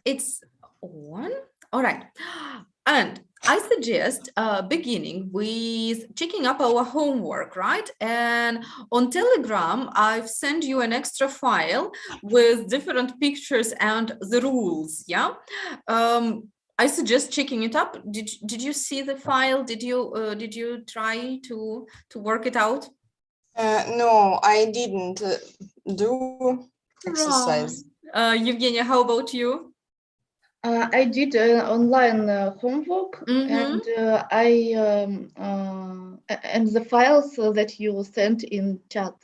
it's on. All right. And I suggest beginning with checking up our homework, right? And on Telegram, I've sent you an extra file with different pictures and the rules, yeah? I suggest checking it up. Did you see the file? Did you try to work it out? No, I didn't do exercise. Evgenia, how about you? I did online homework, and and the files that you sent in chat.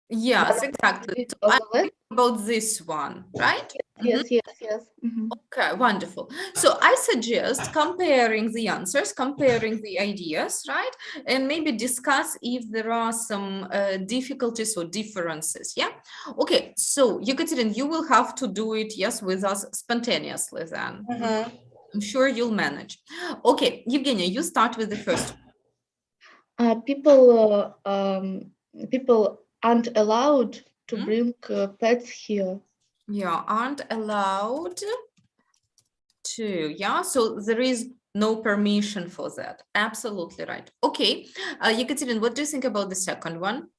Yes, exactly. So I'm thinking about this one, right? Yes. Okay, wonderful. So I suggest comparing the answers, comparing the ideas, right? And maybe discuss if there are some difficulties or differences, yeah? Okay, so Yekaterin, you will have to do it, yes, with us spontaneously then. I'm sure you'll manage. Okay, Evgenia, you start with the first. People aren't allowed to bring pets here. Yeah, aren't allowed to, yeah, so there is no permission for that. Absolutely right. Okay, Yekaterin, what do you think about the second one?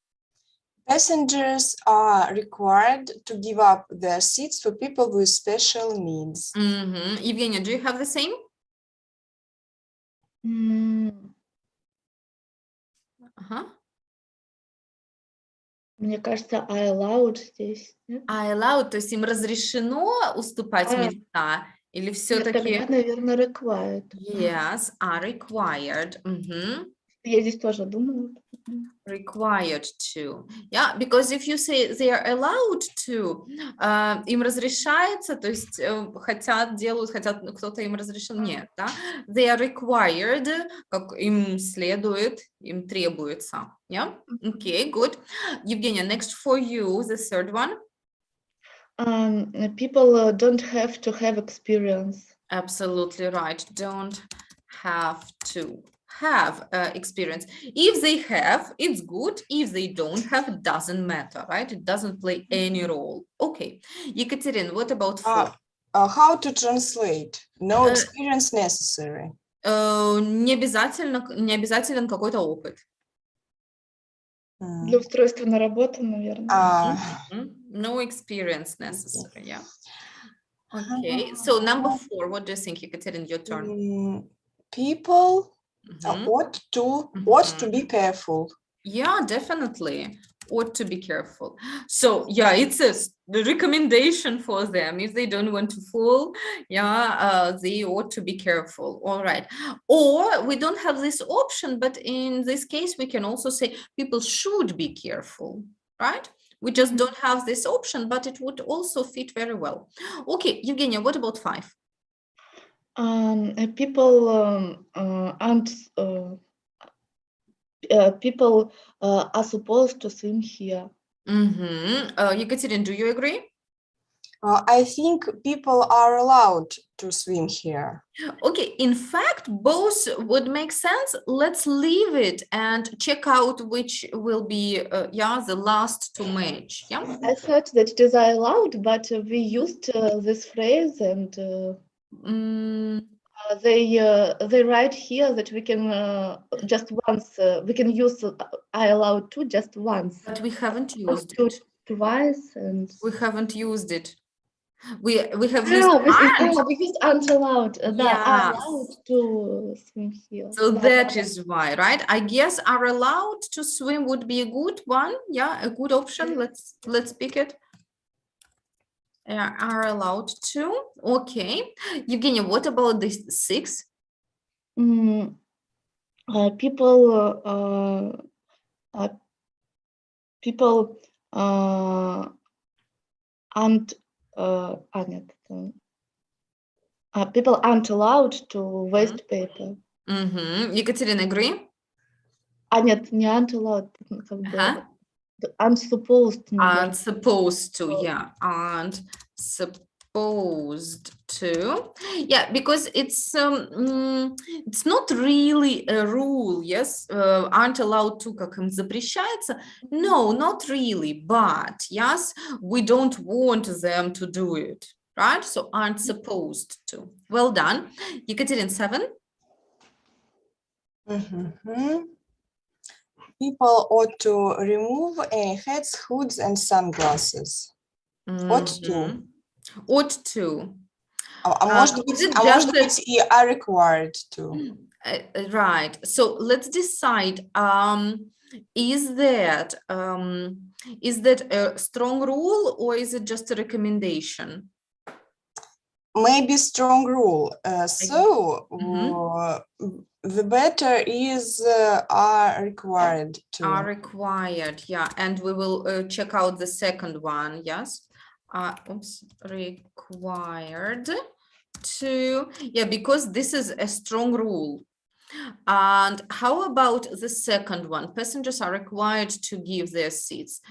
Passengers are required to give up their seats for people with special needs. Evgenia, do you have the same? Мне кажется, I allowed здесь. I allowed, то есть им разрешено уступать места или все-таки? Тогда, наверное, required. Yes, are required. Я здесь тоже думала. Required to. Yeah, because if you say they are allowed to, им разрешается, то есть хотят, делают, хотят, кто-то им разрешил, нет, да? They are required, как им следует, им требуется. Yeah, okay, good. Evgenia, next for you, the third one. People don't have to have experience. Absolutely right. Don't have to have experience. If they have, it's good. If they don't have, it doesn't matter, right? It doesn't play any role. Okay. Yekaterin, what about four? How to translate? No experience necessary. Не обязателен какой-то опыт. Для устройства на работу, наверное. No experience necessary, yeah. Okay, so number 4, what do you think, Yekaterin, your turn? People ought to be careful. Yeah, definitely. Ought to be careful. So yeah, it's the recommendation for them. If they don't want to fall, yeah, they ought to be careful. All right. Or we don't have this option, but in this case, we can also say people should be careful, right? We just don't have this option, but it would also fit very well. Okay, Evgenia, what about 5? People aren't. People are supposed to swim here. Yekaterin, do you agree? I think people are allowed to swim here. Okay, in fact, both would make sense. Let's leave it and check out which will be, the last to match. Yeah. I thought that it is allowed, but we used this phrase and they write here that we can just once, we can use I allowed to just once. But we haven't used it. Twice and... We haven't used it. We have used we used aren't allowed. Yeah. Allowed to swim here. So that is why, right? I guess are allowed to swim would be a good one. Yeah, a good option. Let's pick it. Are allowed to. Okay. Evgenia, what about this 6? People aren't people aren't allowed to waste paper. Yekaterin, agree? Нет, не aren't allowed. Aren't supposed. Aren't supposed to, yeah. Aren't supposed to. Yeah, because it's not really a rule, yes? Aren't allowed to, как им запрещается? No, not really, but yes, we don't want them to do it, right? So aren't supposed to. Well done. Yekaterin, 7. Mhm. People ought to remove any hats, hoods, and sunglasses. Ought to. Mhm. Ought to. Может is быть, it может just быть, и are required to. Right. So let's decide. Is that a strong rule or is it just a recommendation? Maybe strong rule. Mhm. The better is are required to. Are required, yeah. And we will check out the second one. Yes. Required to, yeah, because this is a strong rule. And how about the second one? Passengers are required to give their seats.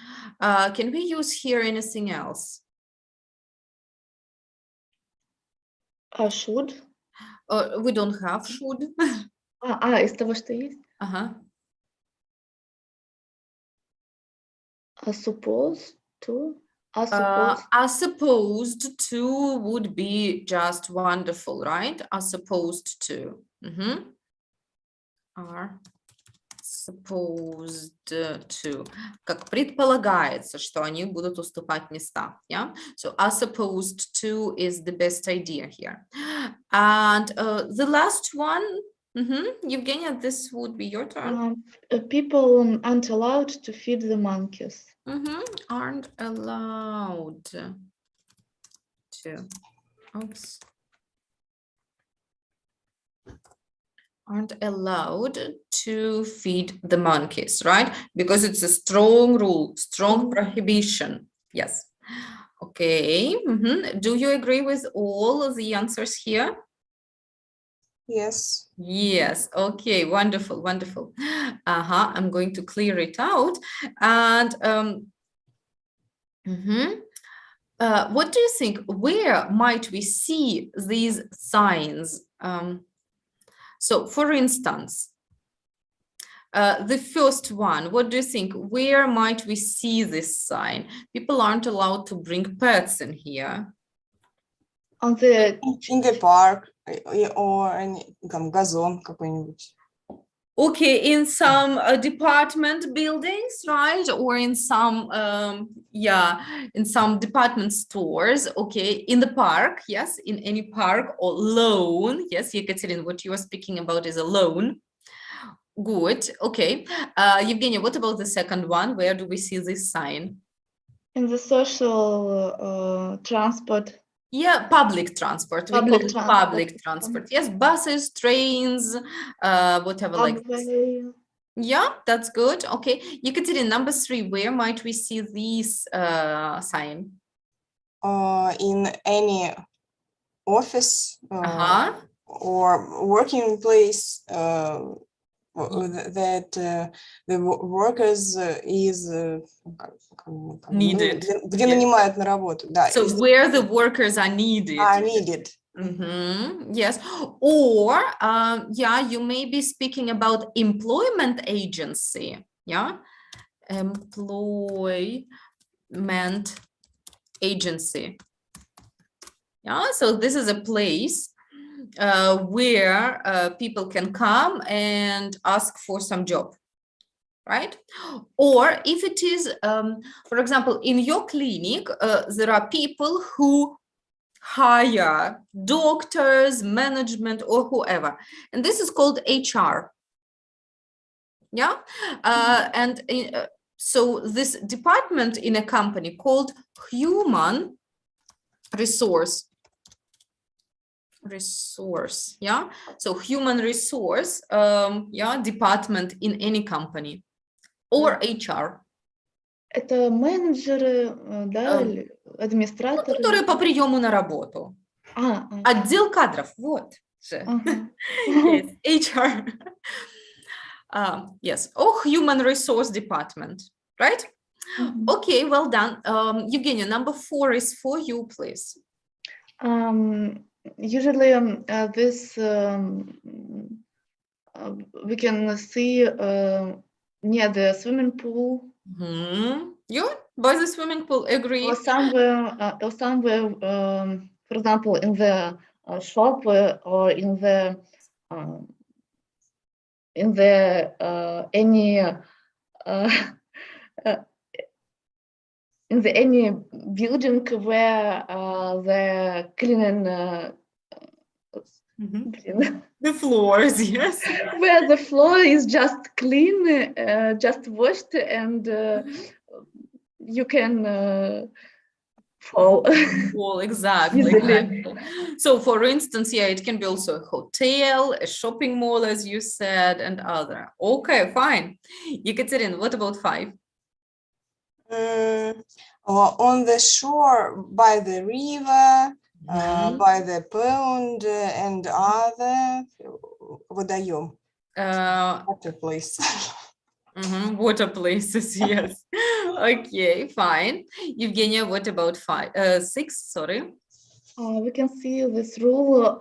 Can we use here anything else? Should. We don't have should. Из того, что есть. Supposed to. Are supposed to would be just wonderful, right? Are supposed to. Are supposed to. Как предполагается, что они будут уступать места. Yeah? So are supposed to is the best idea here. And the last one, Evgenia, this would be your turn. People aren't allowed to feed the monkeys. Aren't allowed to. Oops. Aren't allowed to feed the monkeys, right? Because it's a strong rule, strong prohibition. Yes. Okay. Do you agree with all of the answers here? Yes. Yes. Okay. Wonderful. Wonderful. I'm going to clear it out. And what do you think? Where might we see these signs? So, for instance, the first one, what do you think? Where might we see this sign? People aren't allowed to bring pets in here. In the park or in газон какой-нибудь. Okay, in some department buildings, right? Or in some, in some department stores. Okay, in the park, yes, in any park or loan. Yes, Yekaterin, what you are speaking about is a loan. Good, okay. Evgenia, what about the second one? Where do we see this sign? In the social transport. Yeah, public transport. Public transport. Yes, buses, trains, whatever like this. Yeah, that's good. Okay, Yekaterin, number 3, where might we see this sign? In any office or working place that the workers is needed. Где нанимают на работу. Да, so where the workers are needed. Yes, or you may be speaking about employment agency. Yeah, employment agency. Yeah, so this is a place where people can come and ask for some job, right? Or if it is, for example, in your clinic, there are people who hire doctors, management, or whoever, and this is called HR. Yeah, and so this department in a company called human resource. Yeah, so human resource department in any company or HR. Это менеджеры, да, администраторы. Которые по приему на работу. Отдел кадров, вот же. Yes, HR. Yes, or human resource department, right? Okay, well done. Evgenia, number 4 is for you, please. Usually this we can see near the swimming pool. Yeah, by the swimming pool, agree. Or somewhere for example, in the shop or in the any in the any building where the cleaning The floors, yes. where the floor is just clean, just washed, and you can fall. Well, exactly, Easily. exactly. So for instance, yeah, it can be also a hotel, a shopping mall, as you said, and other. Okay, fine. Ekaterina, what about 5? On the shore, by the river, Mhm. by the pond, and other водоем, water place. Water places, yes. Okay, fine. Evgenia, what about 6? Sorry. We can see this rule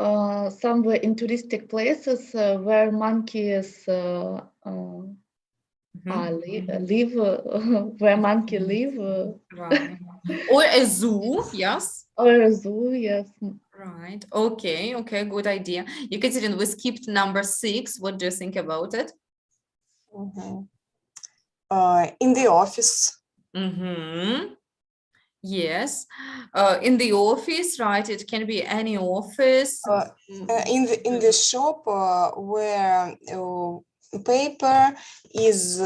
somewhere in touristic places where monkeys live, where monkey live, Right. Or a zoo, yes. or a zoo, yes. Right. Okay, okay, good idea. Ekaterina, we skipped number 6. What do you think about it? In the office. Yes. In the office, right? It can be any office. In the shop where paper is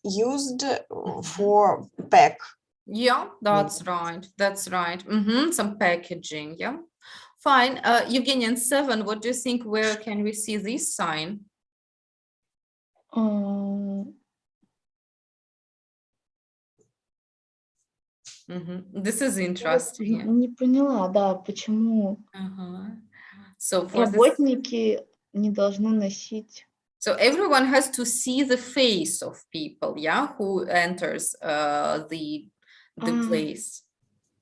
used for pack. Yeah, that's right. That's right. Some packaging. Yeah. Fine. Evgenia, in 7, what do you think? Where can we see this sign? This is interesting. Yeah. Не поняла, да, почему So for this, работники не должны носить. so everyone has to see the face of people, yeah, who enters the place.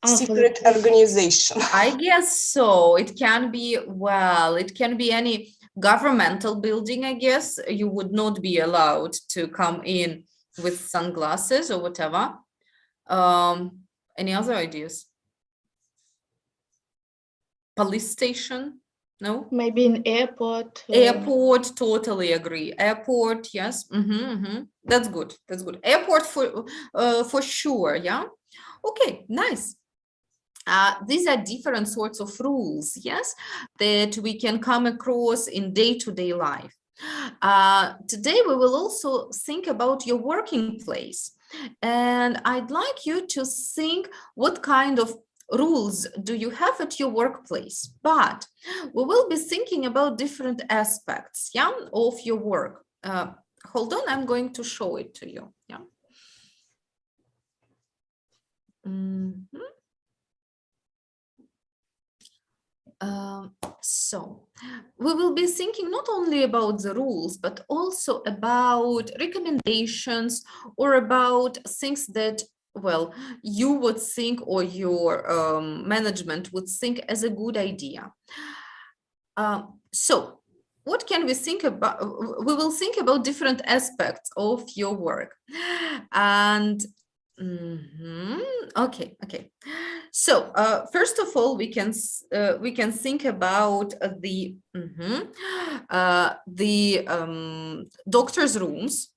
Secret organization. I guess so. It can be, well, it can be any governmental building, I guess. You would not be allowed to come in with sunglasses or whatever. Any other ideas? Police station? No? Maybe in airport. Airport, totally agree. Airport, yes. That's good. That's good. Airport for sure, yeah. Okay, nice. These are different sorts of rules, yes, that we can come across in day-to-day life. Today, we will also think about your working place. And I'd like you to think what kind of rules do you have at your workplace, but we will be thinking about different aspects, yeah, of your work. Hold on, I'm going to show it to you, yeah. So we will be thinking not only about the rules, but also about recommendations or about things that, well, you would think or your management would think as a good idea. So what can we think about? We will think about different aspects of your work. And okay. So first of all, we can think about the doctor's rooms.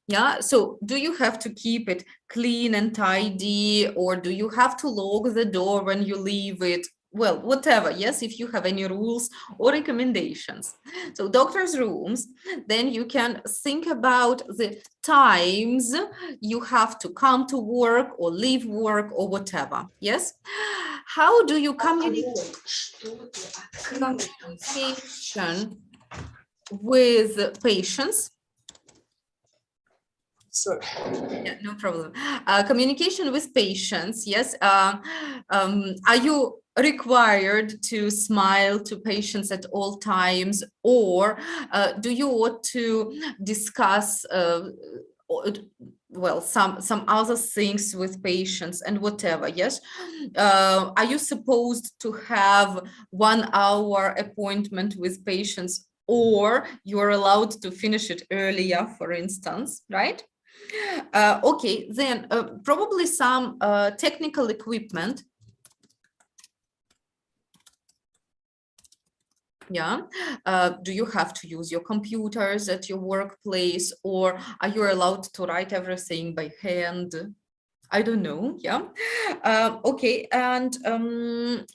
Yeah, so do you have to keep it clean and tidy, or do you have to lock the door when you leave it? Well, whatever, yes, if you have any rules or recommendations. So doctor's rooms, then you can think about the times you have to come to work or leave work or whatever, yes? How do you communicate with patients? Sorry. Yeah, no problem. Communication with patients, yes. Are you required to smile to patients at all times, or do you want to discuss well, some other things with patients and whatever, yes? Are you supposed to have 1 hour appointment with patients, or you're allowed to finish it earlier, for instance, right? Okay, then probably some technical equipment Yeah. Do you have to use your computers at your workplace, or are you allowed to write everything by hand? I don't know. Yeah. Okay. And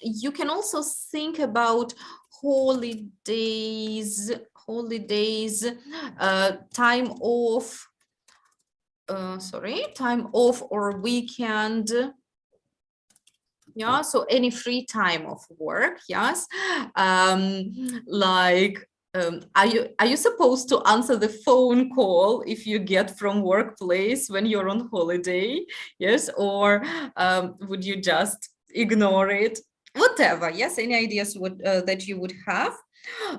you can also think about holidays, time off, time off or weekend. Yeah, so any free time of work, yes. Like, are you supposed to answer the phone call if you get from workplace when you're on holiday? Yes, or would you just ignore it? Whatever, yes, any ideas that you would have.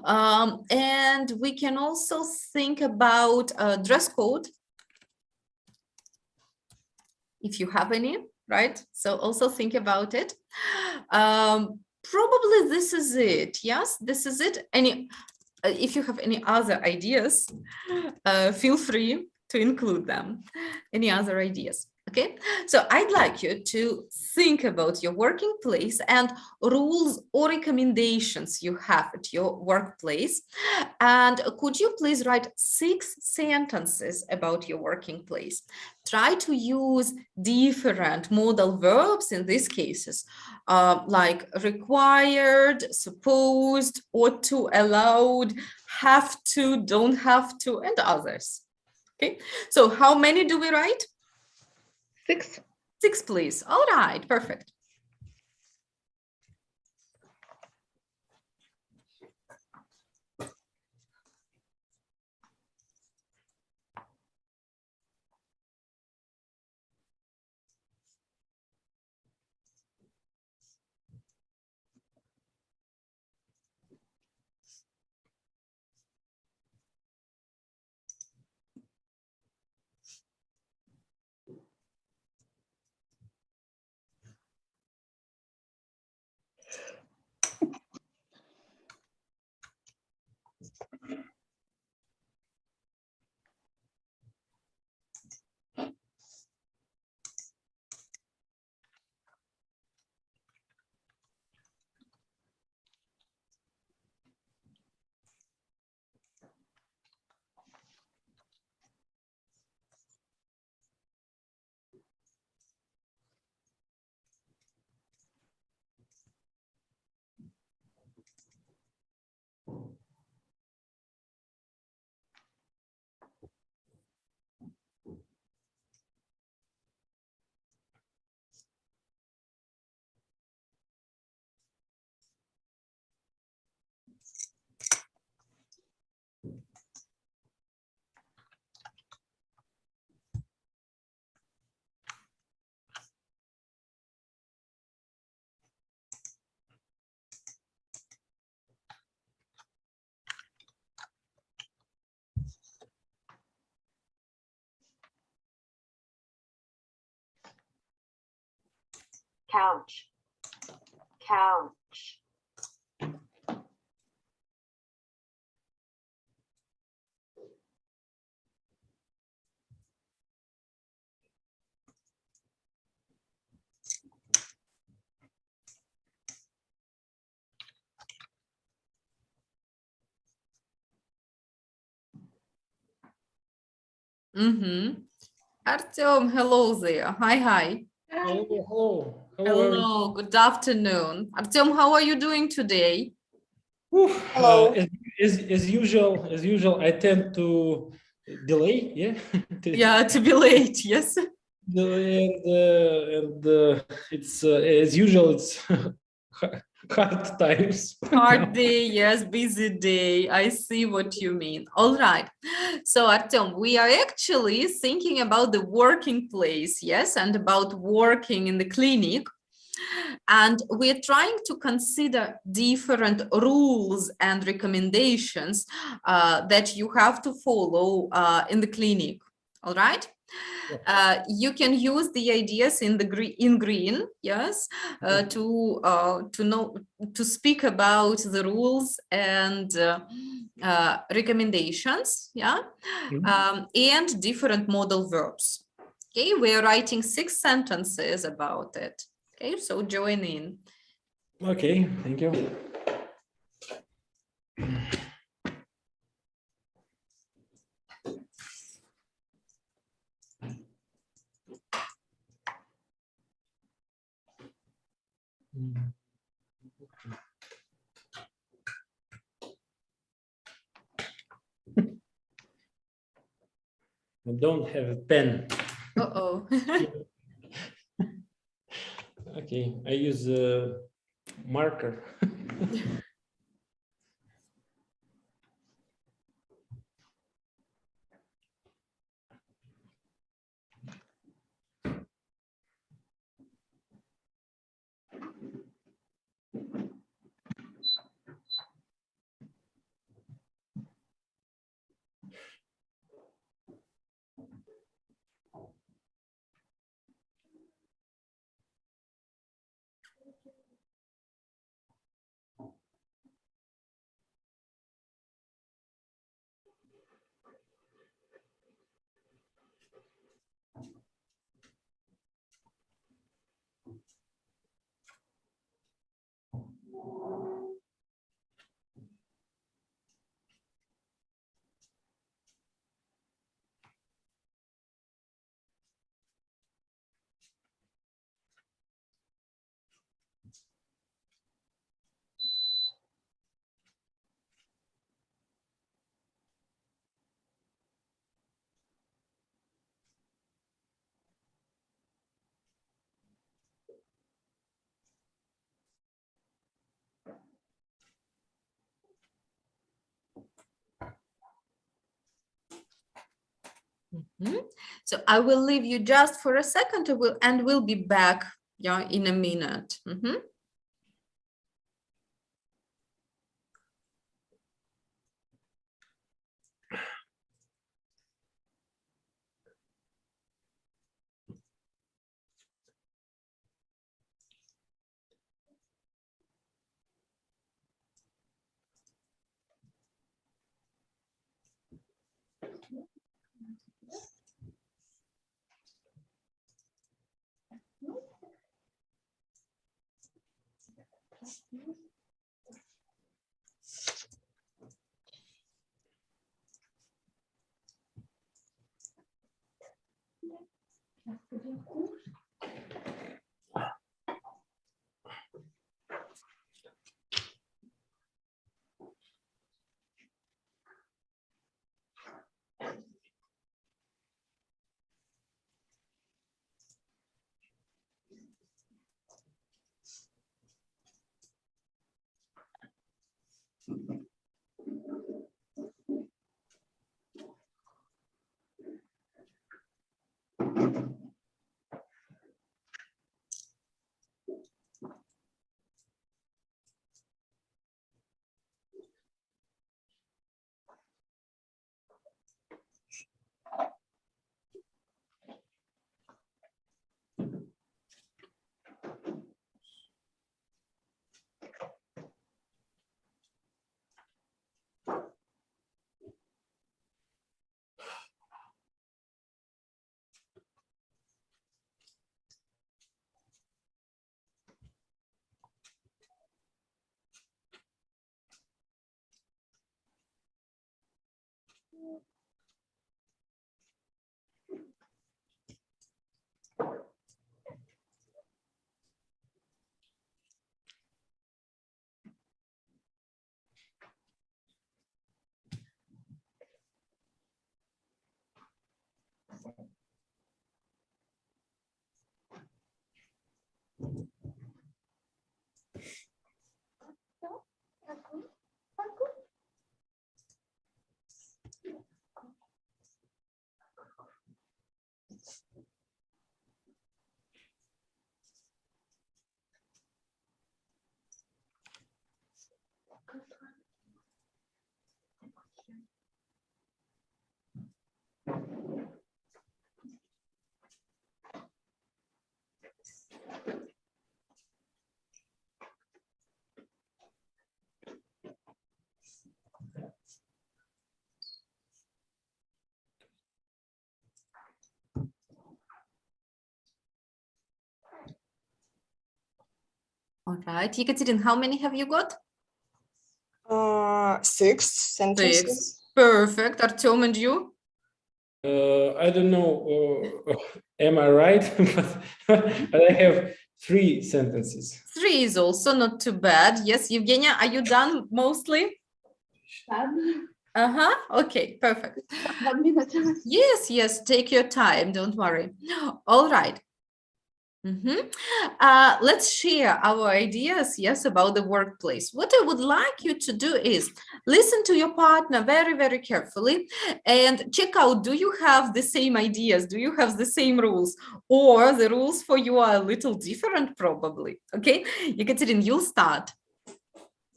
And we can also think about dress code, if you have any, right? So also think about it. Probably this is it. Yes, this is it. If you have any other ideas, feel free to include them. Any other ideas? Okay, so I'd like you to think about your working place and rules or recommendations you have at your workplace. And could you please write 6 sentences about your working place? Try to use different modal verbs in these cases, like required, supposed, ought to, allowed, have to, don't have to, and others. Okay, so how many do we write? 6. 6, please. All right, perfect. Couch, couch. Artyom, hello there. Hi. Hello, hello. Hello, good afternoon. Artyom, how are you doing today? Hello. As usual, I tend to delay, yeah. Yeah, to be late, yes. And it's as usual, it's hard times. Hard day, yes, busy day. I see what you mean. All right. So, Artyom, we are actually thinking about the working place, yes, and about working in the clinic. And we're trying to consider different rules and recommendations that you have to follow in the clinic. All right. You can use the ideas in green, yes, to speak about the rules and recommendations, yeah, and different modal verbs. Okay, we're writing 6 sentences about it. Okay, so join in. Okay, thank you. I don't have a pen. Uh-oh. Okay, I use a marker. Mhm. So I will leave you just for a second and we'll be back, yeah, in a minute. Mhm. All right, Yekaterin, how many have you got? 6 sentences. Perfect. Artyom, and you? I don't know, am I right? But I have 3 sentences. 3 is also not too bad. Yes, Evgenia, are you done mostly? Uh-huh. Okay, perfect. 1 minute. Yes, yes, take your time, don't worry. All right. Let's share our ideas, yes, about the workplace. What I would like you to do is listen to your partner very, very carefully and check out, do you have the same ideas? Do you have the same rules? Or the rules for you are a little different, probably. Okay, Ekaterina, you'll start.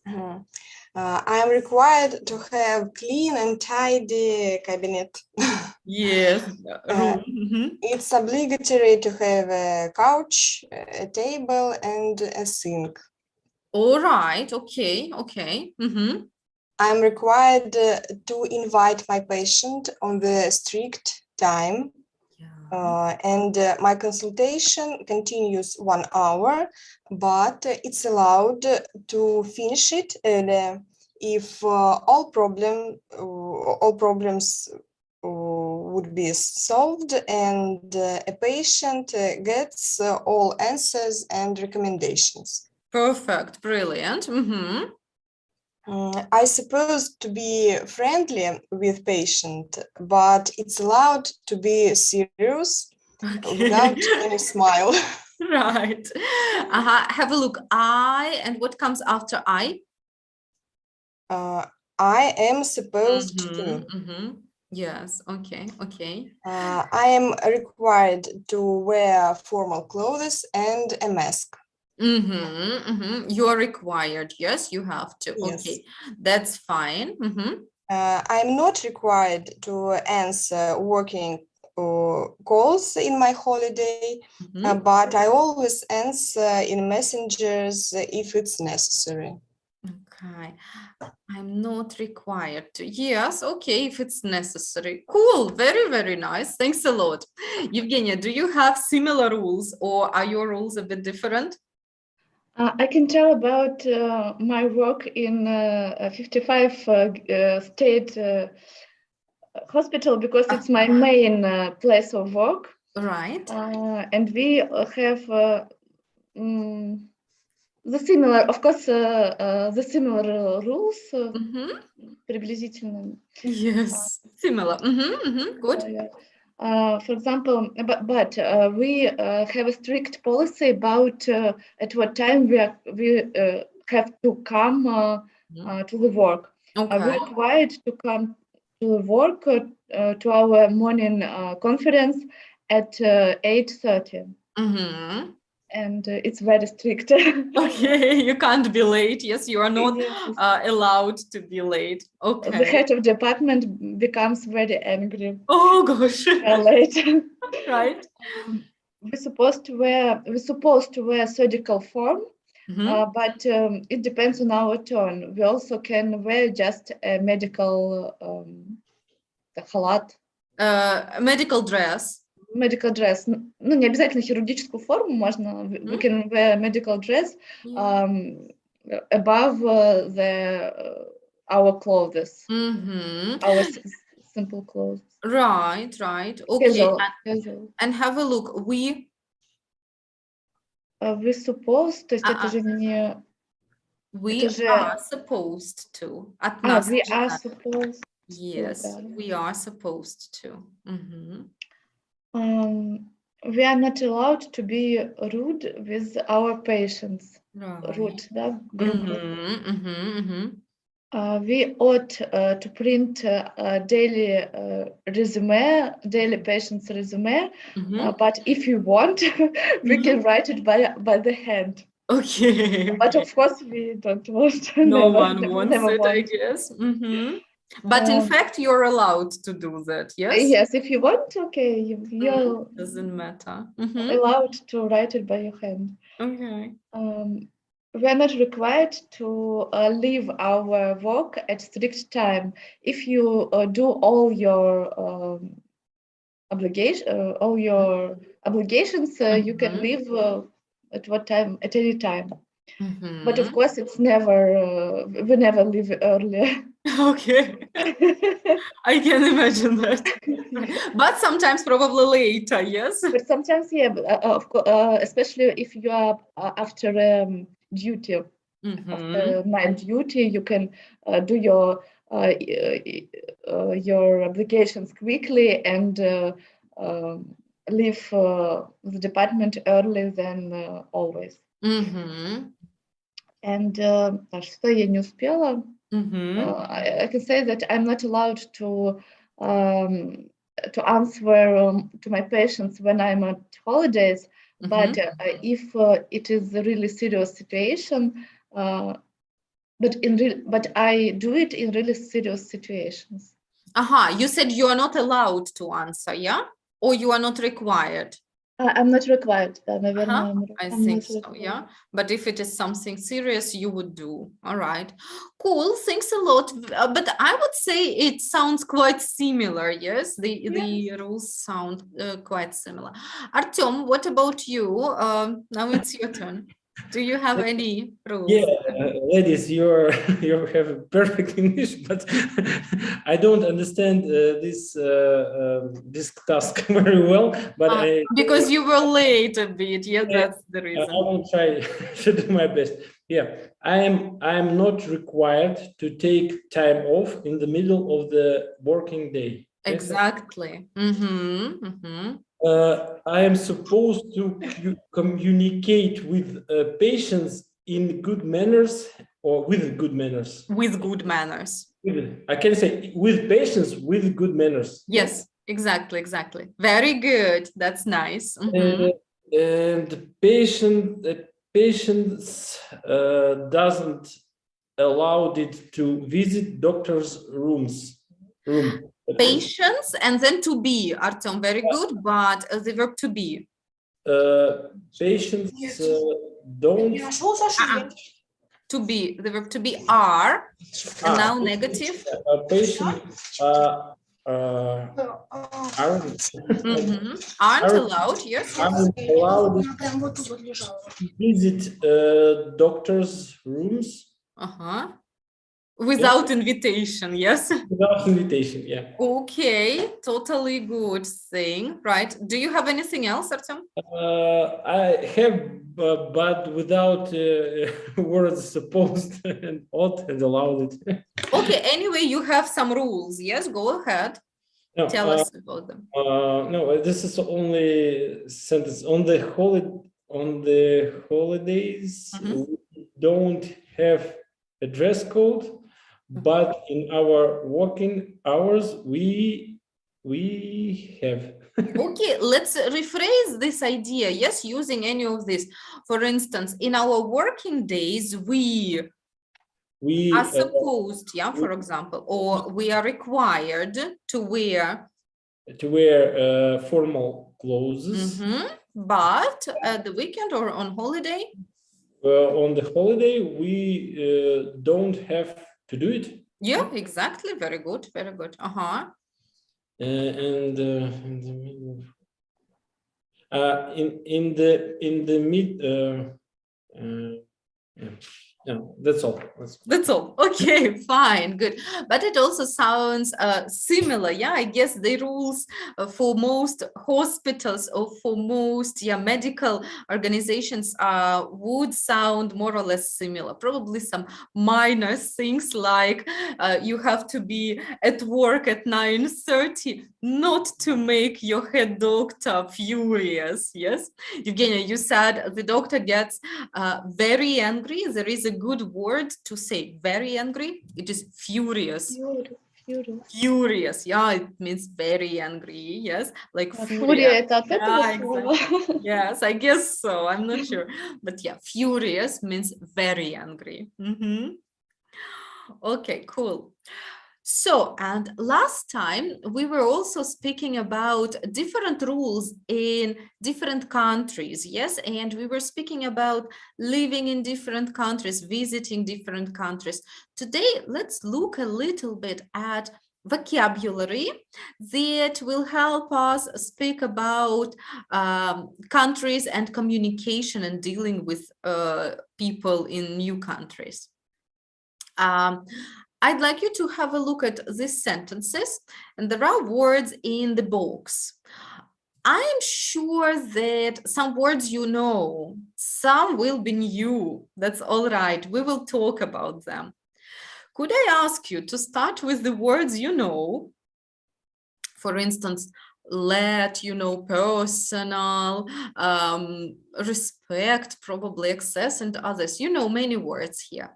Mhm. I am required to have clean and tidy cabinet. Yes, rule. It's obligatory to have a couch, a table, and a sink. All right, okay, okay. I'm required to invite my patient on the strict time, Yeah. and my consultation continues 1 hour, but it's allowed to finish it earlier if all problems would be solved and a patient gets all answers and recommendations. Perfect, brilliant. I suppose to be friendly with patient, but it's allowed to be serious without Okay. any smile. Right. Have a look. I, and what comes after I? I am supposed to. Yes, okay, okay. I am required to wear formal clothes and a mask. You are required. Yes, you have to. Yes. Okay, that's fine. I'm not required to answer working calls in my holiday, but I always answer in messengers if it's necessary. Okay, I'm not required to. Yes, okay, if it's necessary. Cool, very, very nice. Thanks a lot. Evgenia, do you have similar rules or are your rules a bit different? I can tell about my work in a 55 state hospital because it's my main place of work. Right. And we have the similar, of course, the similar rules. Приблизительно. Yes, similar. Good. For example, but we have a strict policy about at what time we have to come to the work. Okay. We're required to come to the work to our morning conference at 8:30. And it's very strict. Okay, you can't be late. Yes, you are not Yes. allowed to be late. Okay. The head of department becomes very angry. Oh gosh. Late. Right. We're supposed to wear surgical form, but it depends on our turn. We also can wear just a medical халат. Medical dress. Medical dress. Ну, не обязательно хирургическую форму, можно. We can wear medical dress above our clothes. Our simple clothes. Right, right. Okay. Casual. And have a look. We supposed, то есть это же не... We are supposed to. От нас we are supposed. Yes, we are supposed to. We are not allowed to be rude with our patients. Right. Rude, да? We ought to print daily resume, daily patient's resume, but if you want, we can write it by the hand. Okay. But of course, we don't want. No one wants it, I guess. But in fact, you're allowed to do that, yes? Yes, if you want, okay, you're doesn't matter. allowed to write it by your hand. Okay. We are not required to leave our work at strict time. If you do all your obligations, you can leave at what time? At any time. But of course, it's never, we never leave early. Okay, I can imagine that. But sometimes probably later, yes? But sometimes, yeah, but, of course, especially if you are after duty, after night duty, you can do your obligations quickly and leave the department early than always. And что я не успела? I can say that I'm not allowed to answer to my patients when I'm at holidays. But if it is a really serious situation, but I do it in really serious situations. You said you are not allowed to answer, yeah? Or you are not required? I'm not required. Наверное, I I'm think not so, required. yeah. But if it is something serious, you would do. All right. Cool. Thanks a lot. But I would say it sounds quite similar. Yes, the rules sound quite similar. Artyom, what about you? Now it's your turn. Do you have any rules? Yeah, ladies, you have perfect English, but I don't understand this task very well. But because you were late a bit. Yeah, that's the reason. I will try to do my best. Yeah, I am not required to take time off in the middle of the working day. Exactly. I am supposed to communicate with patients in good manners or with good manners. With good manners. I can say with patients with good manners. Yes, exactly. Very good. That's nice. And the patients doesn't allow it to visit doctor's room. Patience and then to be, Artyom, very good, but the verb to be. Patients don't. To be, the verb to be are, and now negative. Patients aren't allowed, yes. Aren't allowed to visit doctor's rooms. Without invitation, yes? Without invitation, yeah. Okay, totally good thing, right? Do you have anything else, Artyom? I have, but without words supposed and ought and allowed it. Okay, anyway, you have some rules, yes? Go ahead. No, tell us about them. No, this is only sentence. On the holidays, we don't have a dress code. But in our working hours, we have. Okay, let's rephrase this idea. Yes, using any of this. For instance, in our working days, we are supposed, for example, or we are required to wear formal clothes. But at the weekend or on holiday? On the holiday, we don't have to do it. Yeah, exactly. Very good. Very good. And in the mid. No, that's all. That's all. Okay, fine, good. But it also sounds similar. Yeah, I guess the rules for most hospitals or for most medical organizations would sound more or less similar. Probably some minor things like you have to be at work at 9:30, not to make your head doctor furious. Yes, Evgenia, you said the doctor gets very angry. There is a good word to say very angry. It is furious. Furious. Yeah, it means very angry. Yes, like furious. Exactly. Yes, I guess so. I'm not sure. But yeah, furious means very angry. Okay, cool. So, and last time we were also speaking about different rules in different countries, yes? And we were speaking about living in different countries, visiting different countries. Today, let's look a little bit at vocabulary that will help us speak about countries and communication and dealing with people in new countries. I'd like you to have a look at these sentences, and there are words in the box. I'm sure that some words you know, some will be new. That's all right. We will talk about them. Could I ask you to start with the words you know? For instance, let, personal, respect, probably access, and others. You know many words here.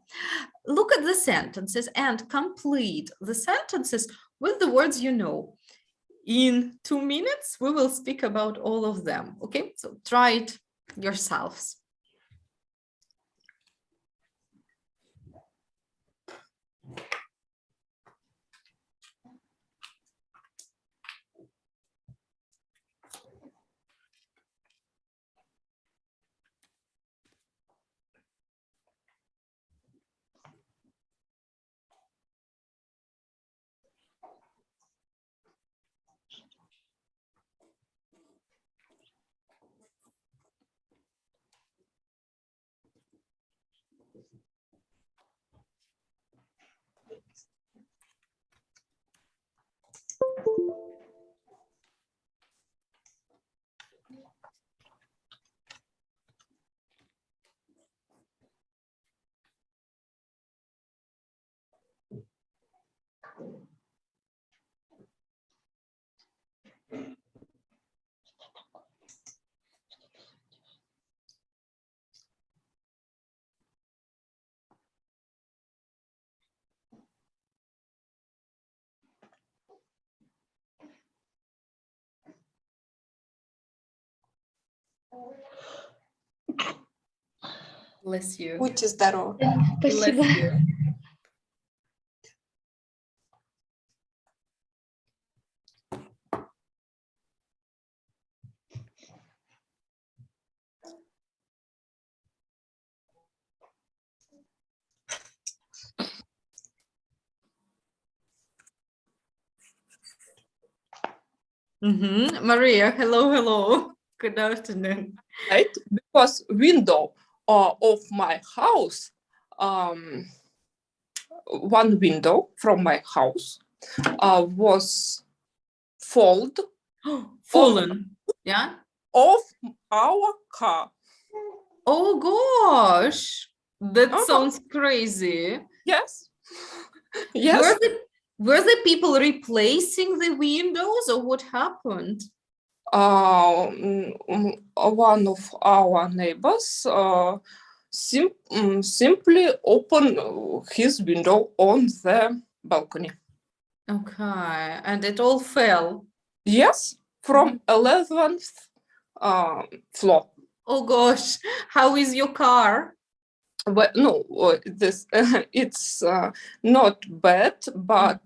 Look at the sentences and complete the sentences with the words you know. In 2 minutes, we will speak about all of them. Okay, so try it yourselves. Bless you. Будьте здоровы. Спасибо. Bless you. Maria, hello. Good afternoon. Right, because window of my house, one window from my house was fallen Fallen. Yeah. off our car. Oh gosh, that Uh-huh. sounds crazy. Yes. Yes. Were the people replacing the windows, or what happened? One of our neighbors simply opened his window on the balcony. Okay, and it all fell. Yes, from 11th floor. Oh gosh, how is your car? But no, this it's not bad, but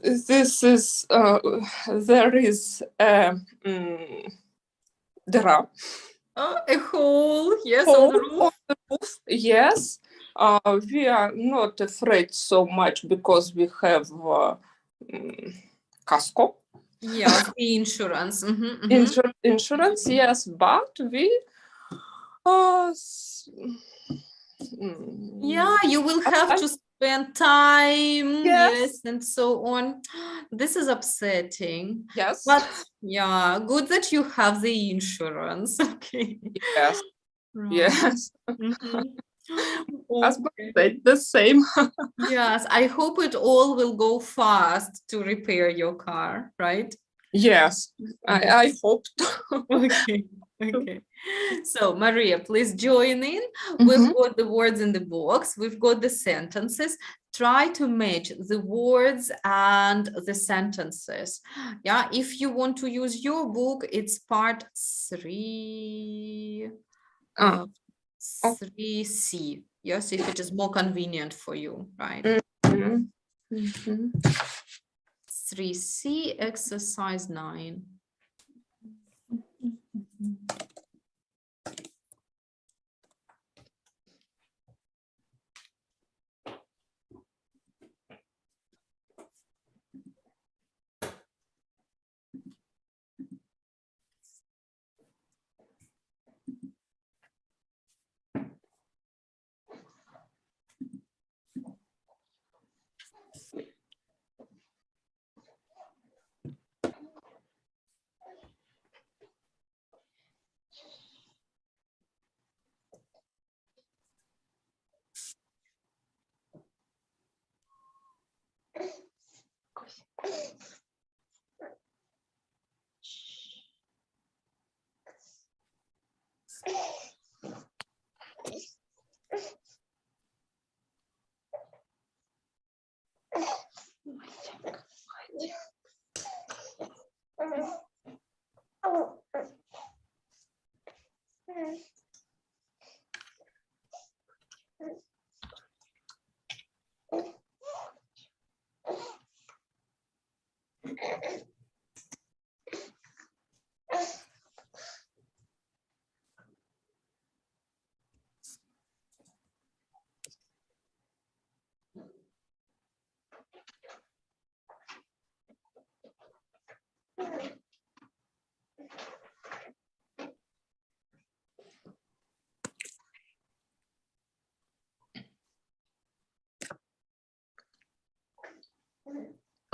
this is there is there are Oh, a hole, yes, hole on the roof. on the roof. Yes, we are not afraid so much because we have casco. Yes, the insurance. Insurance, yes, but we Yeah, you will have to spend time, Yes. and so on. This is upsetting. Yes. But yeah, good that you have the insurance. Okay. Yes. Right. Yes. Mhm. Husband Okay. said the same. Yes, I hope it all will go fast to repair your car, right? Yes, I hope to. Okay. So Maria, please join in. We've got the words in the box. We've got the sentences. Try to match the words and the sentences. Yeah, if you want to use your book, it's part 3. 3C. Yes, if it is more convenient for you, right? 3C, exercise 9.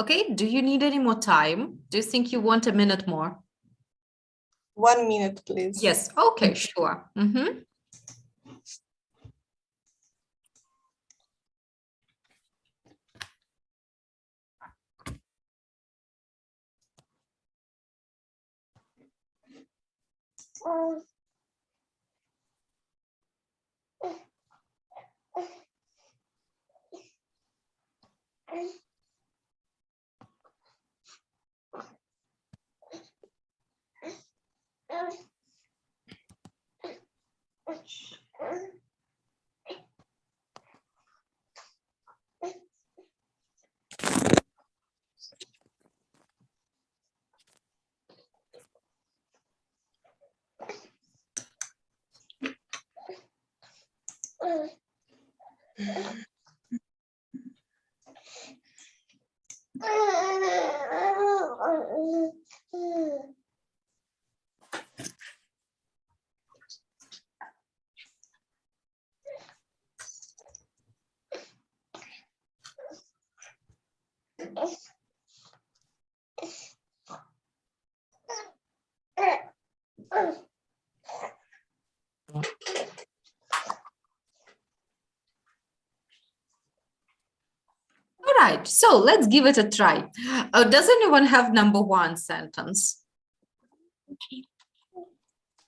Okay, do you need any more time? Do you think you want a minute more? 1 minute, please. Yes, okay, sure. Mhm. All right, so let's give it a try. Does anyone have number one sentence?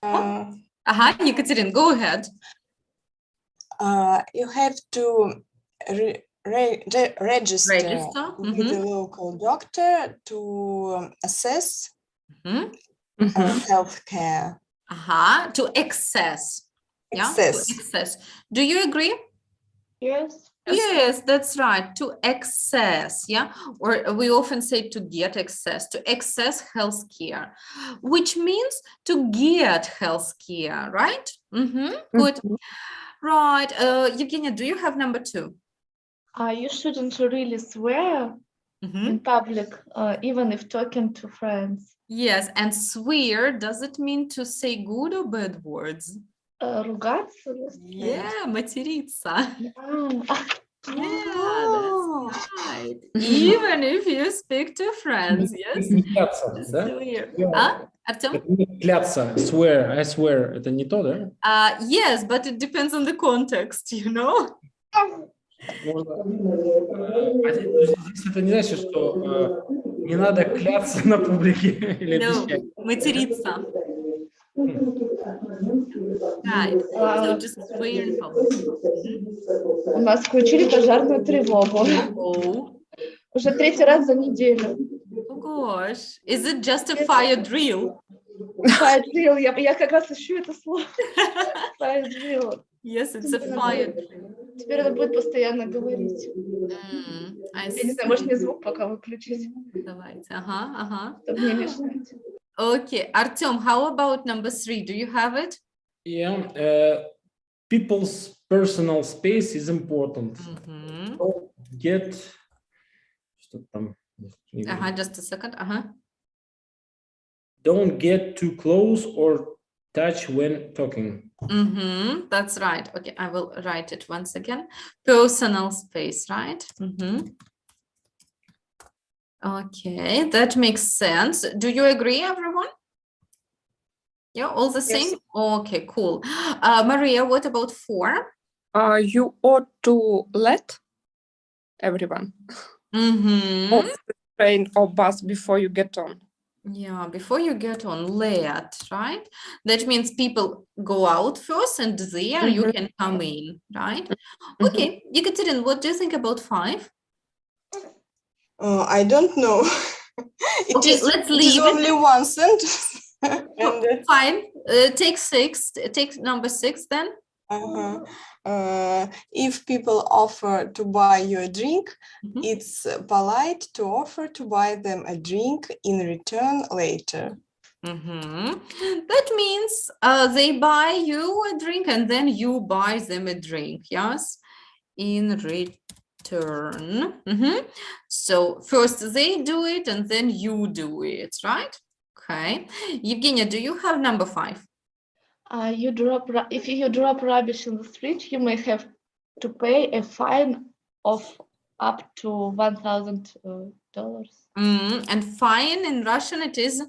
Ekaterin, go ahead. You have to register with the local doctor to assess healthcare. To access. Yeah, to access. Do you agree? Yes. Yes, that's right. To access, yeah, or we often say to get access, to access healthcare, which means to get healthcare, right? Good. Right. Evgenia, do you have number two? You shouldn't really swear in public, even if talking to friends. Yes, and swear, does it mean to say good or bad words? Ругаться? Yeah, материться. Yeah, Oh. that's right. Even if you speak to friends, yes? Кляться, да? Swear. Артем? Это не кляться, swear, I swear, это не то, да? Yes, but it depends on the context, you know? Здесь это не значит, что не надо кляться на публике или обещать. Материться. Right. So just swear in public. У нас включили пожарную тревогу. Oh. Уже 3-й раз за неделю. Oh gosh. Is it just a fire drill? Fire drill. Я как раз ищу это слово. Fire drill. Yes, it's a fire drill. Теперь она будет постоянно говорить. Я не знаю, может мне звук пока выключить. Давайте. Чтобы не мешать. Okay, Artem, how about number 3? Do you have it? Yeah, people's personal space is important. Don't get... Что там? Just a second. Don't get too close or touch when talking. That's right. Okay, I will write it once again. Personal space, right? Okay, that makes sense. Do you agree, everyone? Yeah, all the same? Okay, cool. Maria, what about 4? You ought to let everyone off the train or bus before you get on. Yeah, before you get on, let, right? That means people go out first and there you can come in, right? Okay, Ekaterin, what do you think about 5? I don't know. Let's leave it. Only one sentence. Fine. Take 6. Take number 6 then. If people offer to buy you a drink, it's polite to offer to buy them a drink in return later. That means they buy you a drink and then you buy them a drink, yes? In return. So first they do it and then you do it, right? Okay. Evgenia, do you have number 5? If you drop rubbish in the street, you may have to pay a fine of up to 1,000 And fine in Russian it is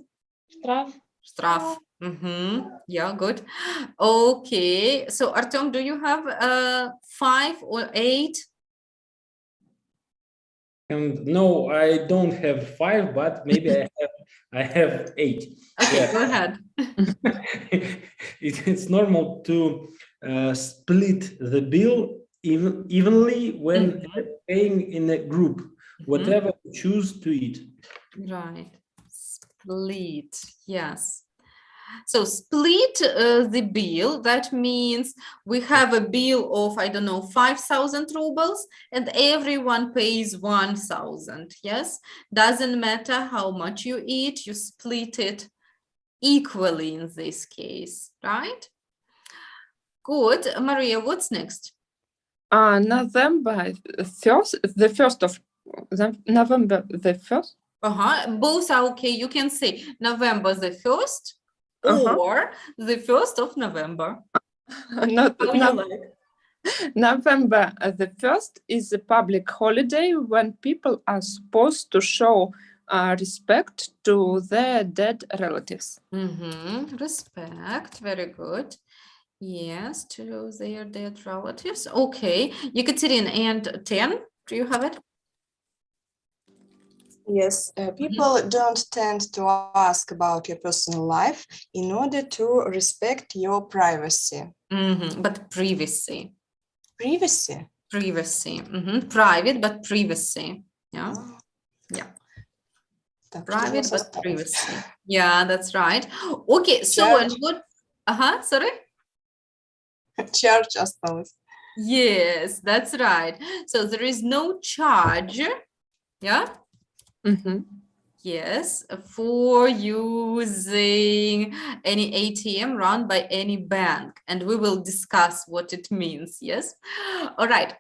Штраф. Straf. Yeah, good. Okay. So Artem, do you have 5 or 8? And no, I don't have 5, but maybe I have 8. Okay, Yeah. go ahead. It's normal to split the bill evenly when paying in a group, whatever you choose to eat. Right. Split. Yes. So split the bill. That means we have a bill of, I don't know, 5,000 rubles and everyone pays 1,000. Yes. Doesn't matter how much you eat, you split it equally in this case, right? Good. Maria, what's next? November 1st, the 1st of November the 1st. Both are okay. You can say November the 1st or the 1st of November. November the 1st is a public holiday when people are supposed to show respect to their dead relatives. Respect, very good. Yes, to their dead relatives. Okay, Ekaterina, and 10, do you have it? Yes, people don't tend to ask about your personal life in order to respect your privacy. But privacy. Privacy? Privacy. Private, but privacy. Yeah. Yeah. Private, but privacy. Yeah, that's right. Okay, so and what? Sorry? Charge осталось. Yes, that's right. So there is no charge. Yeah. Yes, for using any ATM run by any bank, and we will discuss what it means. Yes. All right.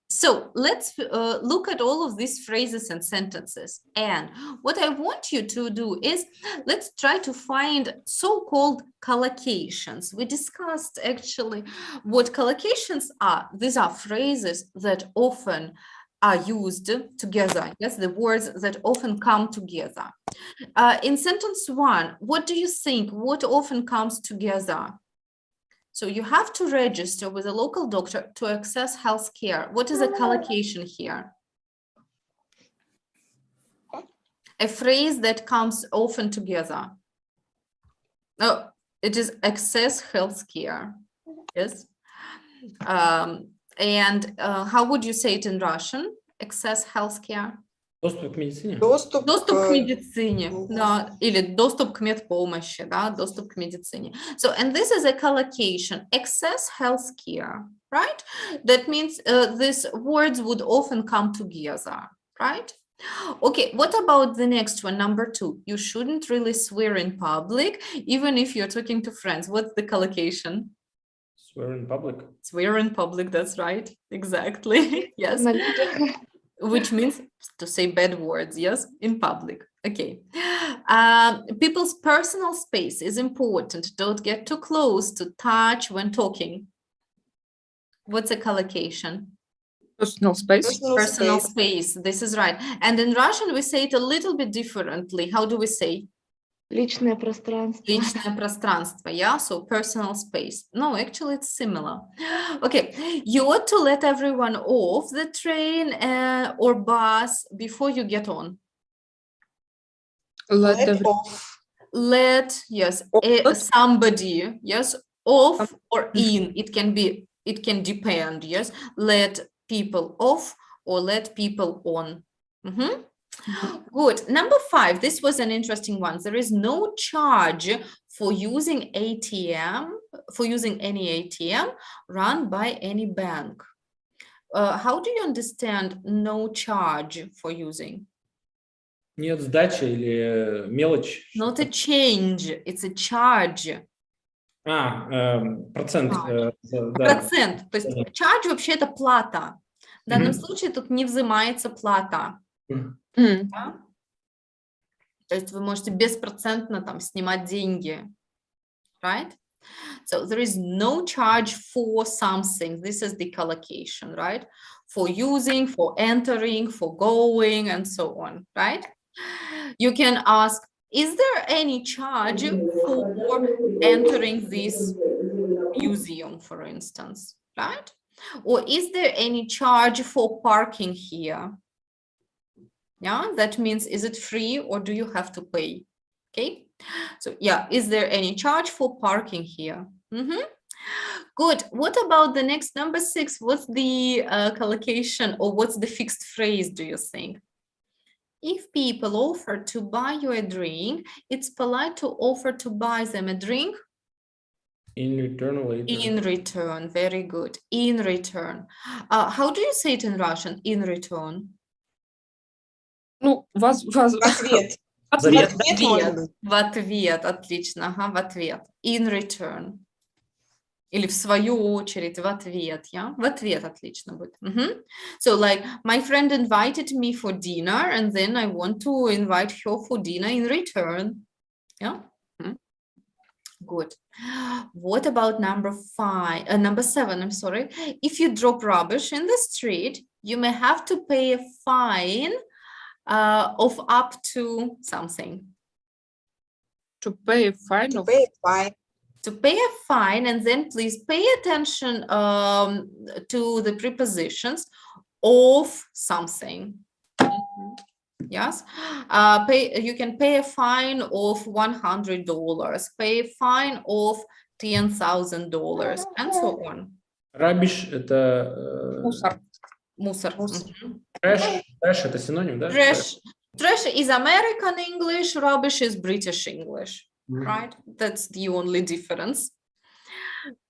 So let's look at all of these phrases and sentences. And what I want you to do is let's try to find so-called collocations. We discussed actually what collocations are. These are phrases that often are used together. Yes, the words that often come together. In sentence 1, what do you think? What often comes together? So you have to register with a local doctor to access health care. What is a collocation here? A phrase that comes often together. Oh, it is access health care. Yes. And how would you say it in Russian? Access health care. Доступ к медицине. Доступ к медицине, да, или доступ к медпомощи, да, доступ к медицине. So, and this is a collocation, access health care, right? That means these words would often come together, right? Okay, what about the next one, number 2? You shouldn't really swear in public, even if you're talking to friends. What's the collocation? Swear in public. Swear in public, that's right, exactly, yes. Which means to say bad words, yes, in public. Okay. People's personal space is important. Don't get too close to touch when talking. What's a collocation? Personal space. Personal space. This is right. And in Russian, we say it a little bit differently. How do we say? Личное пространство. Личное пространство, yeah, so personal space. No, actually it's similar. Okay, you ought to let everyone off the train or bus before you get on. Let off. Let, yes, somebody, yes, off or in. It can depend, yes. Let people off or let people on. Good. Number 5, this was an interesting one. There is no charge for using ATM, for using any ATM run by any bank. How do you understand no charge for using? Нет сдачи или мелочь. Not a change, it's a charge. Процент. Процент. То есть charge вообще это плата. В данном случае тут не взимается плата. Да? То есть вы можете беспроцентно там снимать деньги, right? So there is no charge for something. This is the collocation, right? For using, for entering, for going, and so on, right? You can ask, is there any charge for entering this museum, for instance, right? Or is there any charge for parking here? Yeah, that means, is it free or do you have to pay? Okay, so yeah, is there any charge for parking here? Good. What about the next number 6? What's the collocation, or what's the fixed phrase, do you think? If people offer to buy you a drink, it's polite to offer to buy them a drink. In return or later? In return, very good. In return. How do you say it in Russian? In return. Ну, В ответ. ответ. В ответ, может быть. В ответ, отлично, ага, в ответ. In return. Или в свою очередь, в ответ, yeah? В ответ отлично будет. So like, my friend invited me for dinner, and then I want to invite her for dinner in return. Yeah? Good. What about number 7, I'm sorry. If you drop rubbish in the street, you may have to pay a fine of up to something. To pay a fine To of pay a fine. To pay a fine, and then please pay attention to the prepositions of something. Yes, you can pay a fine of $100, pay a fine of $10,000, and so on. Rubbish — это мусор. Мусор. trash это синоним, да? Trash is American English, rubbish is British English, right? That's the only difference.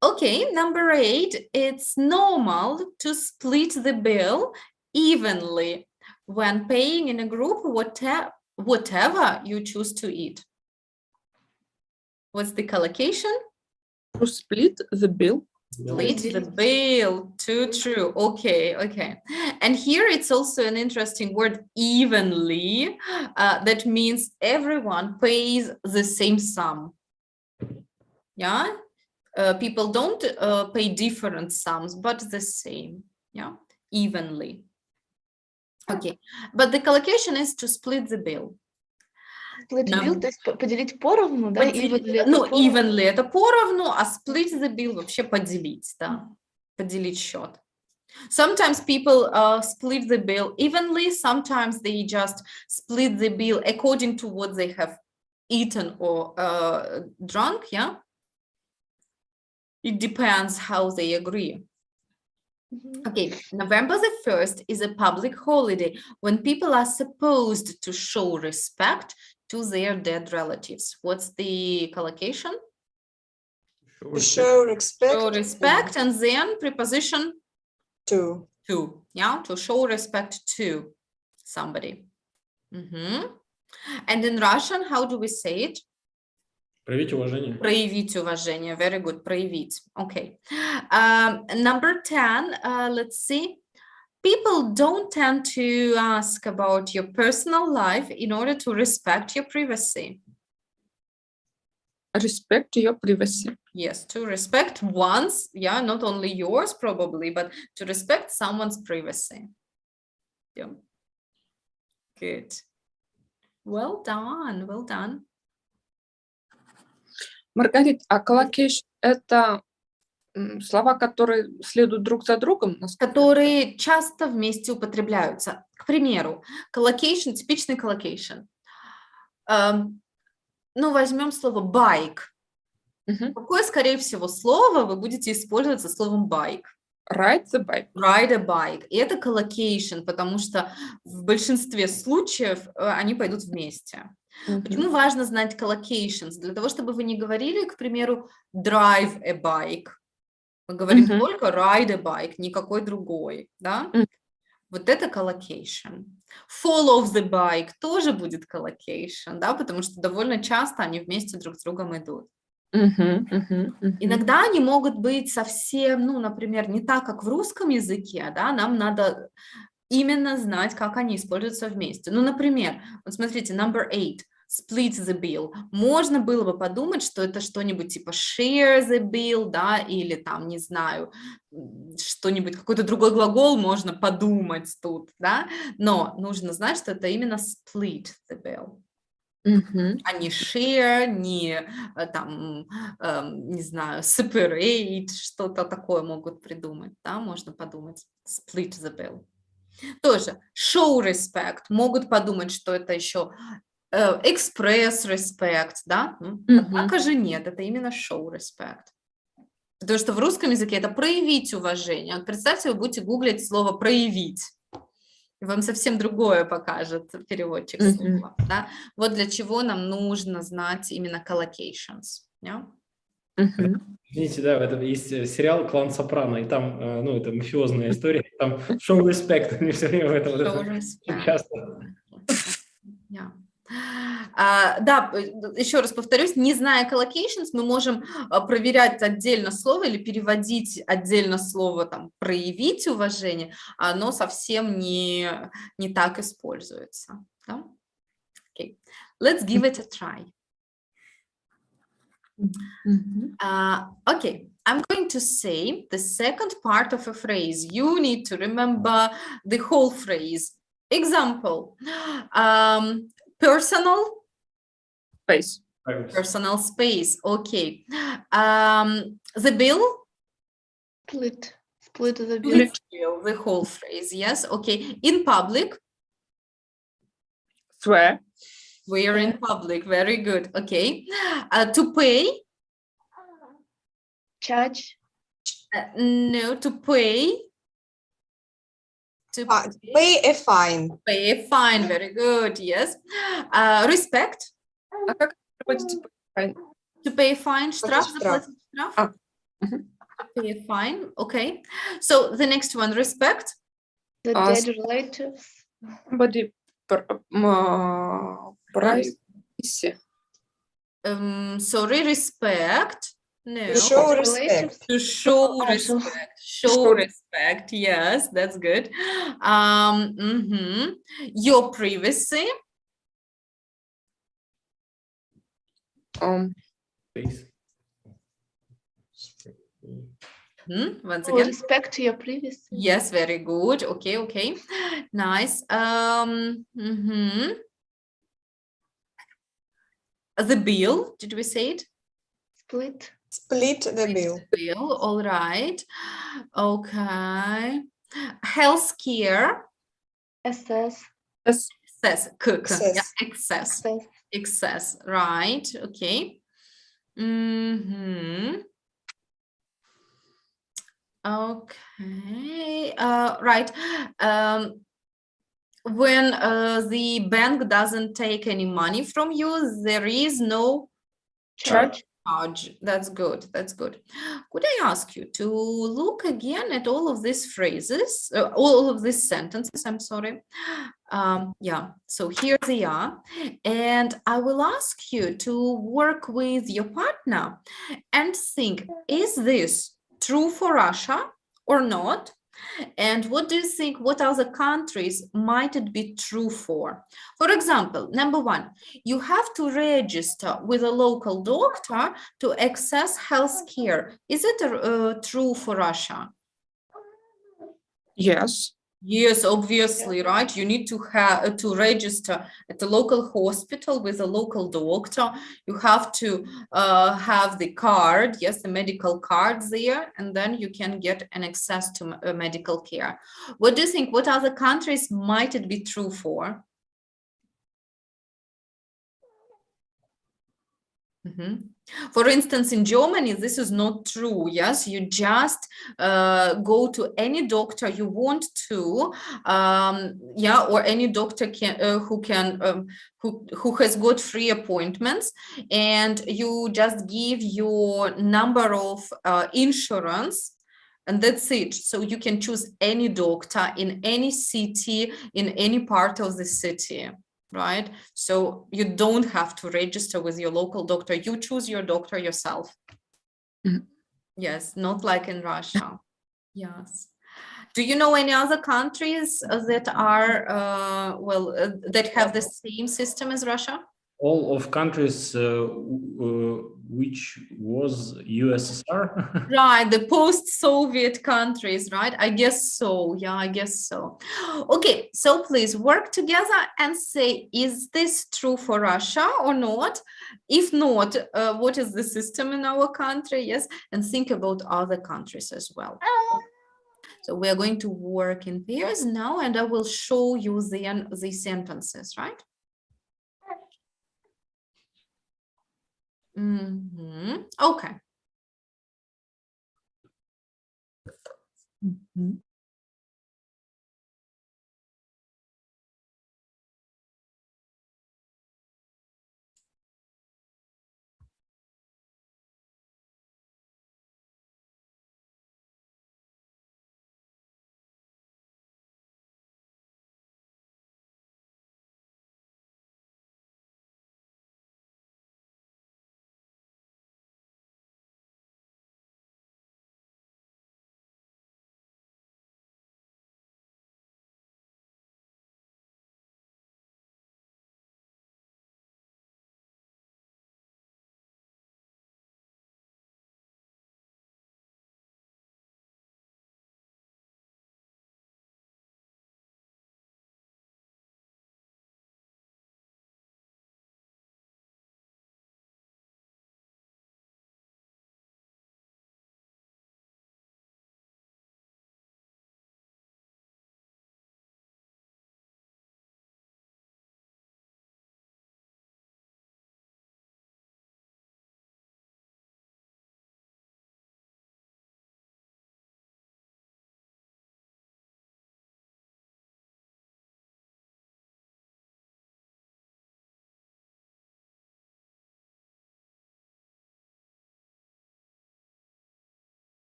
Okay, number 8, it's normal to split the bill evenly when paying in a group, whatever you choose to eat. What's the collocation? To split the bill. Split the bill. Too true. Okay. And here it's also an interesting word, evenly. That means everyone pays the same sum. Yeah. People don't pay different sums, but the same. Yeah. Evenly. Okay. But the collocation is to split the bill. Split bill, то есть поделить поровну, да? Evenly это поровну, а split the bill вообще поделить, да. Поделить счет. Sometimes people split the bill evenly, sometimes they just split the bill according to what they have eaten or drunk, yeah? It depends how they agree. Okay, November the 1st is a public holiday when people are supposed to show respect to their dead relatives. What's the collocation? To show respect. Show respect, and then preposition to. Yeah, to show respect to somebody. And in Russian, how do we say it? Проявить уважение. Проявить уважение. Very good. Проявить. Okay. Number 10, let's see. People don't tend to ask about your personal life in order to respect your privacy. Respect your privacy. Yes, to respect one's, yeah, not only yours probably, but to respect someone's privacy. Yeah. Good. Well done. Well done. Маргарита, а collocation — это слова, которые следуют друг за другом? Которые часто вместе употребляются. К примеру, collocation, типичный collocation. Ну, возьмем слово bike. Какое, скорее всего, слово вы будете использовать со словом bike? Ride the bike. Ride a bike. И это collocation, потому что в большинстве случаев они пойдут вместе. Почему важно знать collocations? Для того, чтобы вы не говорили, к примеру, drive a bike. Мы говорим только ride a bike, никакой другой, да? Вот это collocation. Follow the bike тоже будет collocation, да, потому что довольно часто они вместе друг с другом идут. Иногда они могут быть совсем, ну, например, не так, как в русском языке, да, нам надо именно знать, как они используются вместе. Ну, например, вот смотрите, number 8. split the bill. Можно было бы подумать, что это что-нибудь типа share the bill, да, или там, не знаю, что-нибудь, какой-то другой глагол можно подумать тут, да, но нужно знать, что это именно split the bill. А не share, не там, не знаю, separate, что-то такое могут придумать, да, можно подумать, split the bill. Тоже show respect, могут подумать, что это еще express respect, да, однако же нет, это именно show respect. Потому что в русском языке это проявить уважение. Вот представьте, вы будете гуглить слово проявить. И вам совсем другое покажет переводчик слова. Да? Вот для чего нам нужно знать именно collocations. Yeah? Извините, да, это есть сериал «Клан Сопрано», и там, ну, это мафиозная история, там show respect, они все время в этом очень часто. Yeah. Да, еще раз повторюсь, не зная collocations, мы можем проверять отдельно слово или переводить отдельно слово, там, проявить уважение, а оно совсем не так используется. Да? Okay. Let's give it a try. Okay, I'm going to say the second part of a phrase. You need to remember the whole phrase. Example. Personal Space. Personal space. Okay. The bill. Split the bill. Split bill. The whole phrase. Yes. Okay. In public. Swear. We are in public. Very good. Okay. To pay. Charge. No. To pay. To Pay a fine. Pay a fine. Very good. Yes. Respect. А как переводите? To pay a fine. Штраф. Штраф. Заплатить штраф. Мгм. To pay a fine. Okay. So the next one, respect. The dead relatives. Body privacy. Sorry, respect. No. To show Relatives. respect. To show Oh, respect. Show Show respect. Yes, that's good. Your privacy. Space. Once Oh, again. respect to your privacy. Yes, very good. Okay, okay. Nice. The bill, did we say it? Split. Split the bill. Bill, all right. Okay. Healthcare. Assess. Excess. Excess. Yeah, excess. Assess. Excess. Right. Okay. Okay. Right. When the bank doesn't take any money from you, there is no Charge. charge. That's good. That's good. Could I ask you to look again at all of these phrases, all of these sentences? I'm sorry. Yeah, so here they are. And I will ask you to work with your partner and think, is this true for Russia or not? And what do you think, what other countries might it be true for? For example, number one, you have to register with a local doctor to access health care. Is it true for Russia? Yes. Yes, obviously, right? You need to have to register at a local hospital with a local doctor. You have to have the card, yes, the medical card there, and then you can get an access to medical care. What do you think? What other countries might it be true for? For instance, in Germany, this is not true. Yes, you just go to any doctor you want to, yeah, or any doctor who has got free appointments, and you just give your number of insurance. And that's it. So you can choose any doctor in any city, in any part of the city. Right? So you don't have to register with your local doctor. You choose your doctor yourself. Yes, not like in Russia. Yes. Do you know any other countries that are, that have the same system as Russia? all of countries which was USSR. Right, the post-Soviet countries, right? I guess so. Yeah, I guess so. Okay, so please work together and say, is this true for Russia or not? If not, what is the system in our country? Yes, and think about other countries as well. So we are going to work in pairs now, and I will show you the sentences, right? Okay.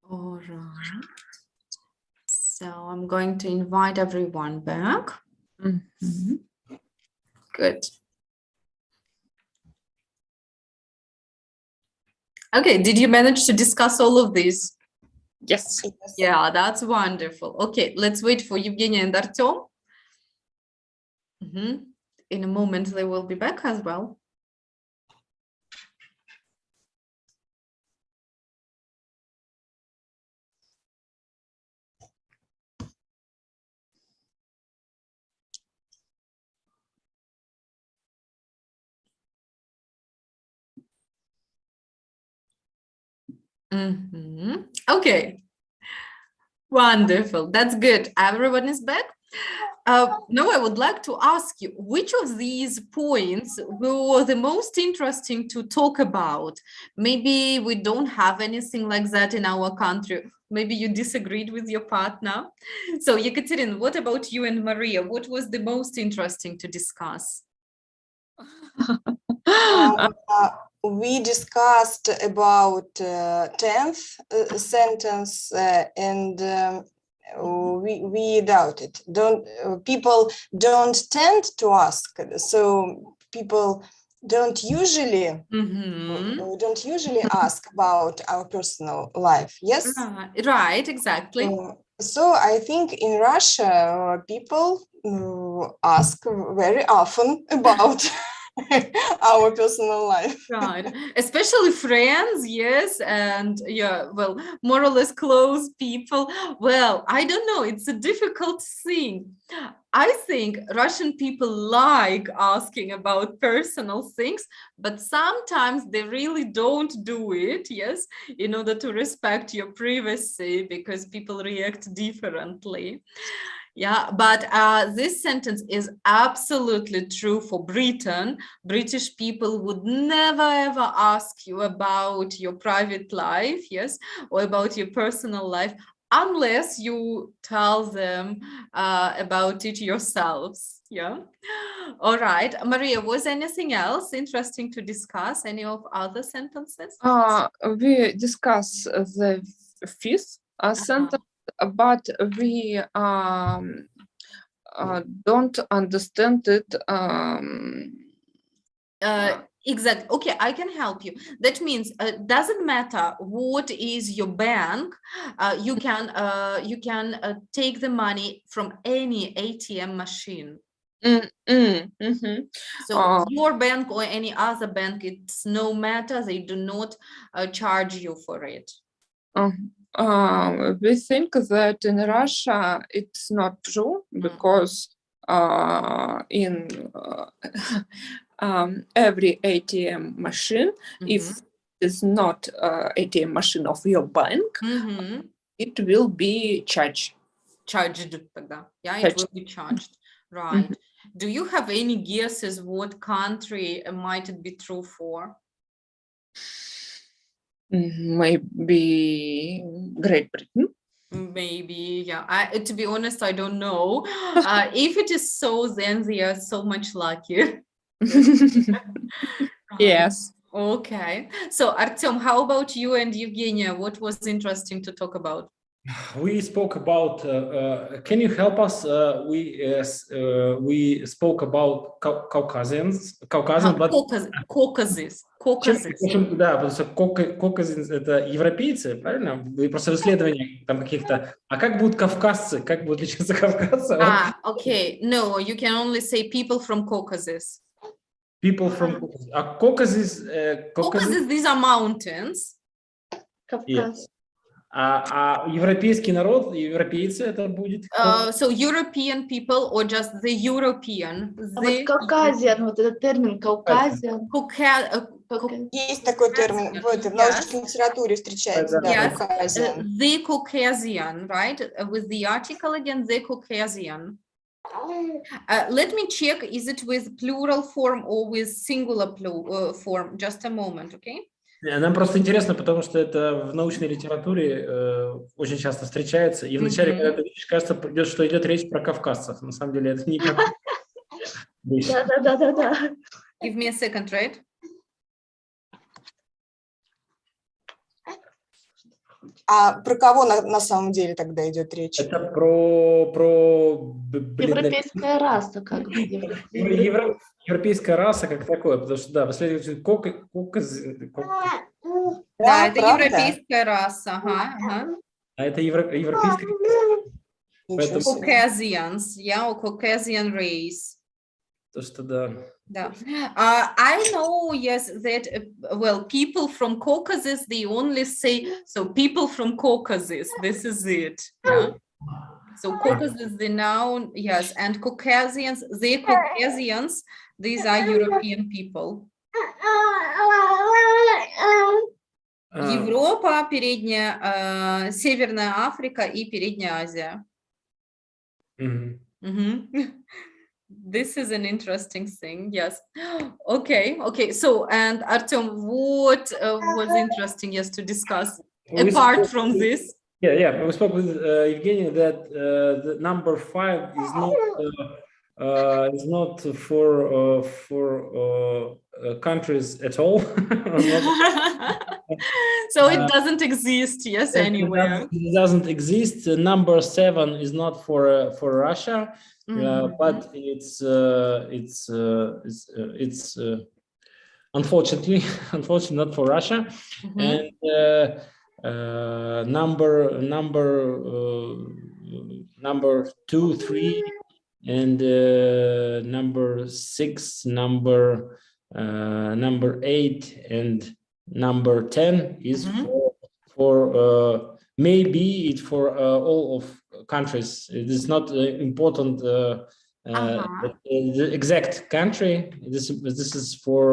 All right. So I'm going to invite everyone back. Mhm. Good. Okay, did you manage to discuss all of this? Yes. Yes. Yeah, that's wonderful. Okay, let's wait for Evgenia and Artyom. In a moment, they will be back as well. Okay. Wonderful. That's good. Everyone is back. Now I would like to ask you, which of these points were the most interesting to talk about? Maybe we don't have anything like that in our country. Maybe you disagreed with your partner. So Yekaterina, what about you and Maria? What was the most interesting to discuss? We discussed about 10th sentence and we doubt it. People don't tend to ask, so people don't usually ask about our personal life. Yes, right, exactly. So I think in Russia people ask very often about our personal life. Right, especially friends, yes, and yeah, well, more or less close people. Well, I don't know, it's a difficult thing. I think Russian people like asking about personal things, but sometimes they really don't do it, yes, in order to respect your privacy, because people react differently. Yeah, but this sentence is absolutely true for Britain. British people would never ever ask you about your private life, yes, or about your personal life, unless you tell them about it yourselves. Yeah. All right, Maria, was anything else interesting to discuss? Any of other sentences? We discuss the fifth sentence, but we don't understand it. Exactly. Okay, I can help you. That means doesn't matter what is your bank. You can take the money from any ATM machine. So your bank or any other bank, it's no matter. They do not charge you for it. We think that in Russia it's not true because in every ATM machine, if it's not ATM machine of your bank, it will be charged. Yeah, it will be charged. Right. Do you have any guesses what country might it be true for? Maybe Great Britain. Maybe, yeah. To be honest, I don't know. If it is so, then they are so much luckier. Yes. Okay. So, Artyom, how about you and Evgenia? What was interesting to talk about? We spoke about. Can you help us? We spoke about Caucasian, but Caucasus. Да, потому что Caucasians это европейцы, правильно? Вы просто в исследованиях там каких-то. А как будут кавказцы? Как будут лечиться кавказцы? Okay. No, you can only say people from Caucasus. People from Caucasus. А Caucasus. Caucasus, these are mountains. Кавказ. А европейский народ, европейцы, это будет... So European people or just the European? Вот Caucasian, вот этот термин Caucasian. Есть такой термин, в научной литературе встречается, да, Caucasian. The Caucasian, right? With the article again, the Caucasian. Let me check, is it with plural form or with singular form? Just a moment, okay? Нам просто интересно, потому что это в научной литературе очень часто встречается. И вначале, когда ты видишь, кажется, что идет речь про кавказцев. На самом деле это не про... Да. Give me a second, right? А про кого на самом деле тогда идет речь? Это про Европейская раса, как бы. европейская раса как такое, потому что, да, последовательно Коказ, Да, это правда? европейская раса. Ага. а это европейская, Ничего поэтому- себе. Caucasians, yeah, or Caucasian race. то, что да. Да. I know, yes, that, well, people from Caucasus, they only say, so people from Caucasus, this is it. Yeah. So Caucasus, the noun, yes, and Caucasians, the Caucasians, these are European people. Европа, Передняя, Северная Африка и Передняя Азия. Мгм. This is an interesting thing. Yes. Okay. So, and Artem, what was interesting, yes, to discuss We apart spoke from with- this? Yeah. We spoke with Evgeny that the number 5 is not for countries at all. So it doesn't exist, yes, anywhere. It doesn't exist. Number 7 is not for Russia, Mhm. but it's unfortunately not for Russia. Mhm. And number 2, 3, and number 6, number 8, and number 10 is Mhm. for maybe it's for all of countries. It is not important the exact country. This is for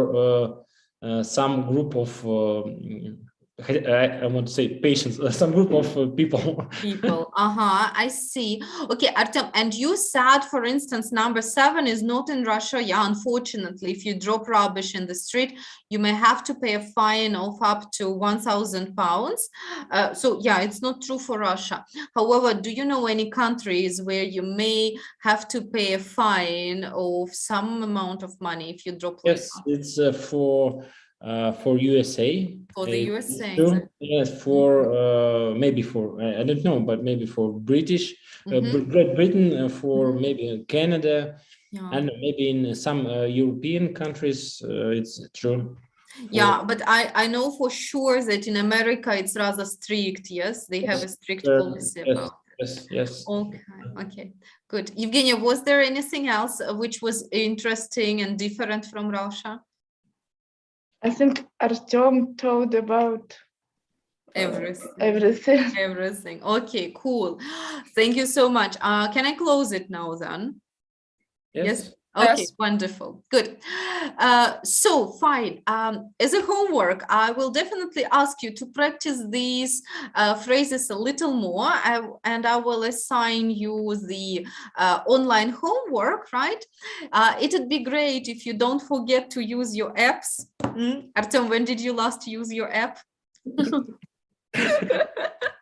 some group of I want to say patients, some group of people. People. I see. Okay, Artem, and you said, for instance, number 7 is not in Russia. Yeah, unfortunately, if you drop rubbish in the street, you may have to pay a fine of up to 1,000 pounds. So yeah, it's not true for Russia. However, do you know any countries where you may have to pay a fine of some amount of money if you drop litter? Yes, it's for USA. For the USA, too. exactly. Yes, for maybe for I don't know, but maybe for British, Mhm. Great Britain, for maybe Canada, Yeah. and maybe in some European countries, it's true. Yeah, but I know for sure that in America it's rather strict. Yes, they have a strict policy about it. Yes. Okay, good. Evgenia, was there anything else which was interesting and different from Russia? I think Artem told about Everything. Everything. Okay, cool. Thank you so much. Can I close it now then? Yes. Okay, Yes. wonderful. Good. So fine. As a homework, I will definitely ask you to practice these phrases a little more, and I will assign you the online homework, right? It would be great if you don't forget to use your apps. Artem, when did you last use your app?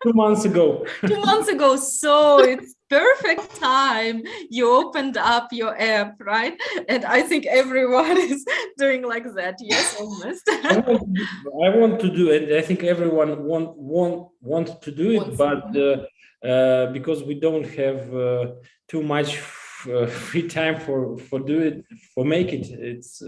2 months ago. 2 months ago. So it's perfect time you opened up your app, right? And I think everyone is doing like that. Yes, almost. I want to do it. I think everyone want to do it, but because we don't have too much free time for do it, for make it. It's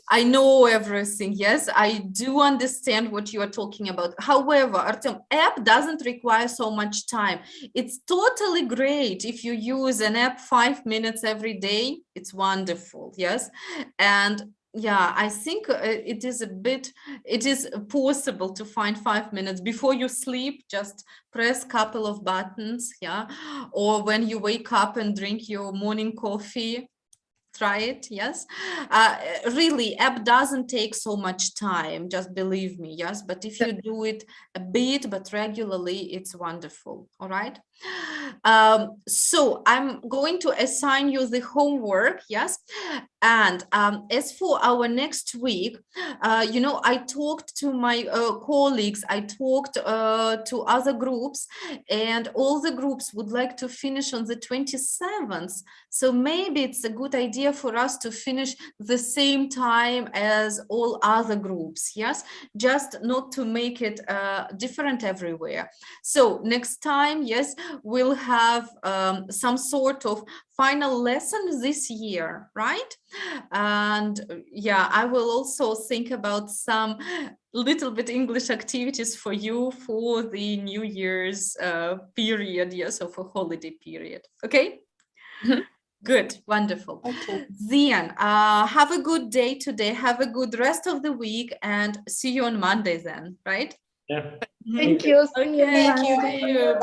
I know everything. Yes, I do understand what you are talking about. However, Artem, app doesn't require so much time. It's totally great if you use an app 5 minutes every day. It's wonderful. Yes. And yeah, I think it is possible to find 5 minutes before you sleep. Just press couple of buttons. Yeah. Or when you wake up and drink your morning coffee. Try it. Yes. Really, app doesn't take so much time, just believe me. Yes, but if you do it a bit but regularly, it's wonderful. All right. So I'm going to assign you the homework, yes? And as for our next week, you know, I talked to my colleagues, I talked to other groups, and all the groups would like to finish on the 27th. So maybe it's a good idea for us to finish the same time as all other groups, yes? Just not to make it different everywhere. So next time, yes, we'll have some sort of final lesson this year, right? And yeah, I will also think about some little bit English activities for you for the New Year's period, yes, or for holiday period. Okay. Good, wonderful. Okay. Then have a good day today. Have a good rest of the week, and see you on Monday then, right? Yeah. Thank you. See you Okay. on Thank you. Monday. See you. Bye.